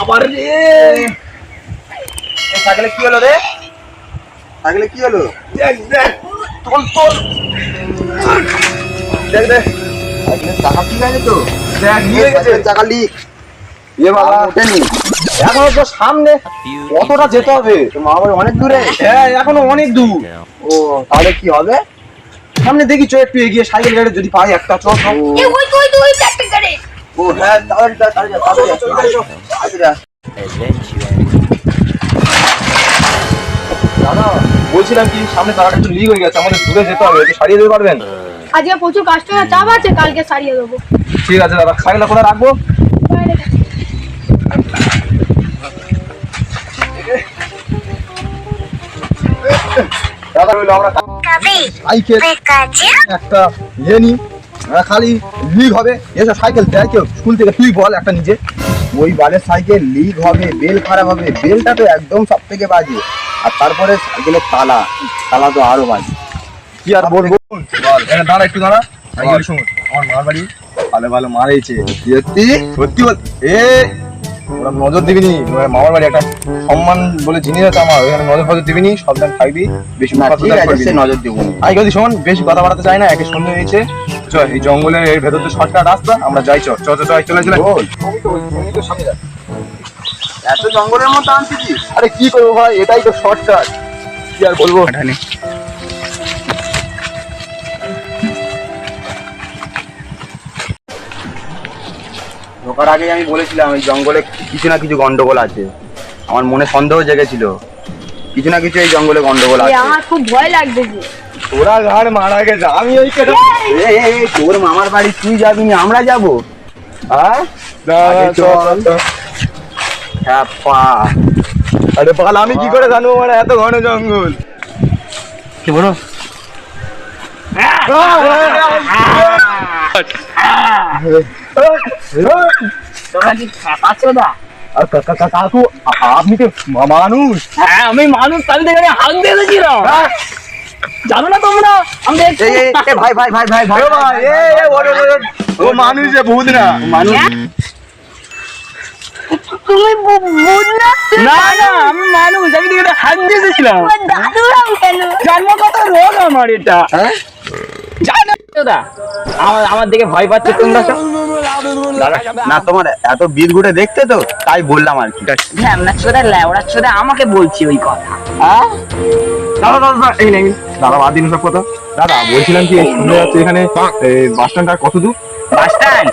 আবার রে সাইকেলে কি হলো রে? সাইকেলে কি হলো? দেখ দেখ তোল তোল দেখ দেখ সাইকেলের চাকা ঠিক আছে তো? দেখ নিয়ে গেছে চাকা লিক। এ বাবা ওঠেনি এখনো তো সামনে কতটা যেতে হবে? মা বাড়ি অনেক দূরে? হ্যাঁ এখনো অনেক দূর। ও তাহলে কি হবে? সামনে দেখি চো একটু এগিয়ে সাইকেল গাড়ি যদি পাই একটা চো চো। ওই একটা গাড়ি। ও হ্যাঁ তাড়াতাড়ি দাদা বলছিলাম কি সামনে তারাটা একটু লিক হয়ে গেছে, আমাদের দূরে যেতে হবে, একটু সারিয়ে দিতে পারবেন? আজকে প্রচুর কাস্টমার চাপ আছে, কালকে সারিয়ে দেবো। ঠিক আছে দাদা, সাইকেলটা কোথায় রাখবো? দাদা হইলো আমরা সাইকেল একটা ইয়ে নি খালি লিক হবে এসব সাইকেল দেয় কেউ স্কুল থেকে? তুই বল একটা নিজে। ওই বালের সাইকেল লিক হবে, বেল খারাপ হবে, বেলটা তো একদম সব থেকে বাজে, আর তারপরে সাইকেলের তালা তো আরো বাজে। কি আর বলবো বল। দাঁড়া একটু দাঁড়া, সাইকেল শুন আমার মার বাড়ি ভালো ভালো মারেছে সত্যি সত্যি বল। ওরা নজর দিবিনি, মামার বাড়ি একটা সম্মান বলে জিনিস আছে আমার, ওইখানে নজর ফজর দিবিনি, সাবধান থাকবি, বেশি নজর দিব। আই গদি শোন, বেশি কথা বাড়াতে চাই না, একে সন্ধ্যে হয়েছে, চল এই জঙ্গলের এর ভেতর তো শর্টকাট রাস্তা, আমরা যাই চল চল চল চলে চলে। এত জঙ্গলের মতো আনছি, আরে কি করবো ভাই, এটাই তো শর্টকাট, কি আর বলবো। ঢোকার আগে আমি বলেছিলাম এই জঙ্গলে কিছু না কিছু গন্ডগোল আছে, আমার মনে সন্দেহ জেগেছিল কিছু না কিছু এই জঙ্গলে গন্ডগোল আছে। আমার খুব ভয় লাগছে যে তোরা ঘাড় মারা গেছে, আমি ওই তোর মামার বাড়ি তুই যাবি না আমরা যাবো? আরে পাল আমি কি করে জানবো মানে এত ঘন জঙ্গল? কি বলো কাকু আপনি তো মানুষ? হ্যাঁ আমি মানুষ, তাহলে দেখে হাত দিয়ে দিয়েছিলাম, জানো না তোমরা? ভাই ভাই ভাই ভাই ভাই ও মানুষ ভূত না মানুষ। তুমি ভূত না? না না আমি মানুষ, আমি দেখে হাত দিয়ে দিয়েছিলাম। দাদু কেন? জন্মগত রোগ আমার এটা, জানো দাদা? আমার দিকে ভয় পাচ্ছে তোমরা সব। না তোমার এত বীর গুটে দেখতে তো তাই বললাম আর কি। আমাকে বলছি ওই কথা। দাদা দাদা এই নেই দাদা বাদ দিন সব কথা। দাদা বলছিলাম কি শুনে যাচ্ছে এখানে বাস স্ট্যান্ডটা কত দূর? বাস স্ট্যান্ড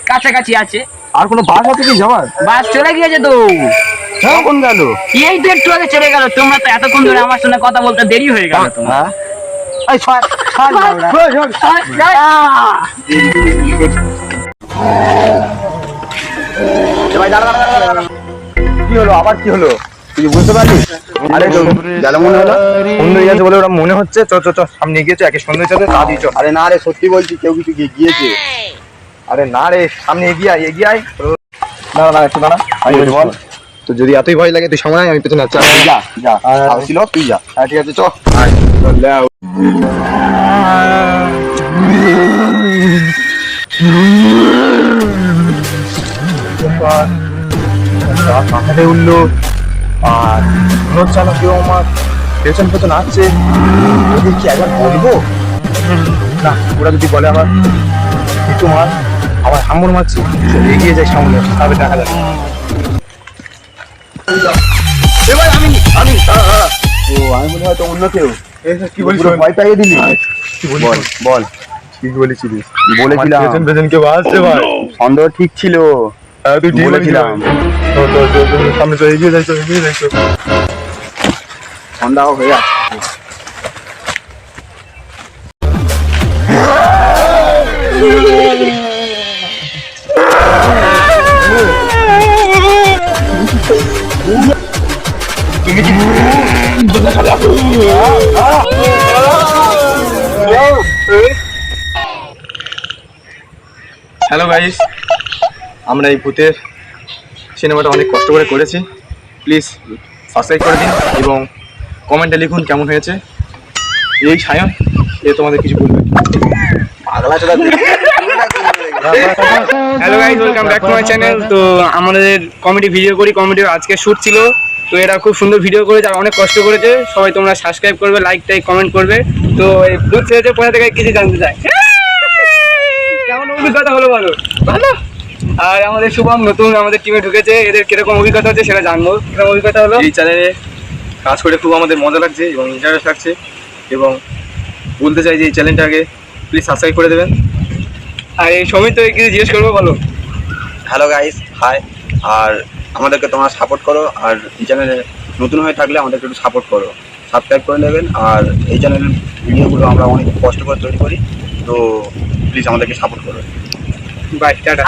কাছাকাছি আছে। আর কোনো বাস আছে কি যাওয়ার? বাস চলে গিয়েছে তো। কখন গেল? এই তো একটু আগে চলে গেল। তোমরা তো এতক্ষণ ধরে আমার সঙ্গে কথা বলতে দেরি হয়ে গেল তোমার। কি হলো আবার? কি হলো তুই বুঝতে পারলি? আরে মনে হলো সন্ধ্যে গেছে বলে ওরা মনে হচ্ছে। চ চ চ সামনে গিয়েছে, একে সন্ধ্যে যাবে তা দিয়েছ। আরে না রে সত্যি বলছি, কেউ কিছু গিয়েছে। আরে না রে সামনে এগিয়ে আয় এগিয়ে আয়। দাঁড়া দাঁড়া একটু দাঁড়া, আমি বল তো যদি এতই ভয় লাগে তুই সামনে আমি পেছনে আছি। যা যা ছিল তুই যা। হ্যাঁ ঠিক আছে চ। কাঁথাতে উঠলো আর মনে হচ্ছে আমার কেউ আমার পেছন পেছন আসছে। ওদের কি একবার বলবো? না ওরা যদি বলে আমার কিছু মার, আবার হাম্বর মারছি, এগিয়ে যাই সামনে, তবে দেখা যাবে। এবার আমি আমি মনে হয়তো অন্য কেউ। কি বলিস? ভয় পাইয়ে দিলি? বল বল কি বলেছিলিস? বলেছিলাম পেছন পেছন কেউ আসছে ভাই, সন্দেহ ঠিক ছিল। তুই ঠিক বলেছিলাম। সামনে তো এগিয়ে যাইছো এগিয়ে যাইছো, সন্দেহ হয়ে আসছে। হ্যালো গাইস, আমরা এই ভূতের সিনেমাটা অনেক কষ্ট করে করেছি। প্লিজ সাবস্ক্রাইব করে দিন এবং কমেন্টে লিখুন কেমন হয়েছে। এই সায়ন এ তোমাদের কিছু বলবে? পাগলা চোদা hello guys, welcome back to my channel. তো আমাদের কমেডি ভিডিও করি, কমেডি আজকে শুট ছিল। তো এরা খুব সুন্দর ভিডিও করেছে আর অনেক কষ্ট করেছে। সবাই তোমরা সাবস্ক্রাইব করবে, লাইক টাইক কমেন্ট করবে। তো এই ভূত ছেড়েছে কোথা থেকে কিছু জানতে চাই। কেমন অভিজ্ঞতা হলো বলো? ভালো। আর আমাদের শুভম নতুন আমাদের টিমে ঢুকেছে, এদের কিরকম অভিজ্ঞতা হচ্ছে সেটা জানবো। কিরকম অভিজ্ঞতা হলো? এই চ্যানেলে কাজ করে খুব আমাদের মজা লাগছে এবং ইন্টারেস্ট লাগছে, এবং বলতে চাই যে এই চ্যানেলটাকে প্লিজ সাবস্ক্রাইব করে দেবেন। আর এই সময় তো কিছু জিজ্ঞেস করবো, বলো। Hello guys, high. আর আমাদেরকে তোমরা সাপোর্ট করো, আর এই চ্যানেলে নতুন হয়ে থাকলে আমাদেরকে একটু সাপোর্ট করো, সাবস্ক্রাইব করে নেবেন। আর এই চ্যানেলের ভিডিওগুলো আমরা অনেক কষ্ট করে তৈরি করি, তো প্লিজ আমাদেরকে সাপোর্ট করো। Bye, tata.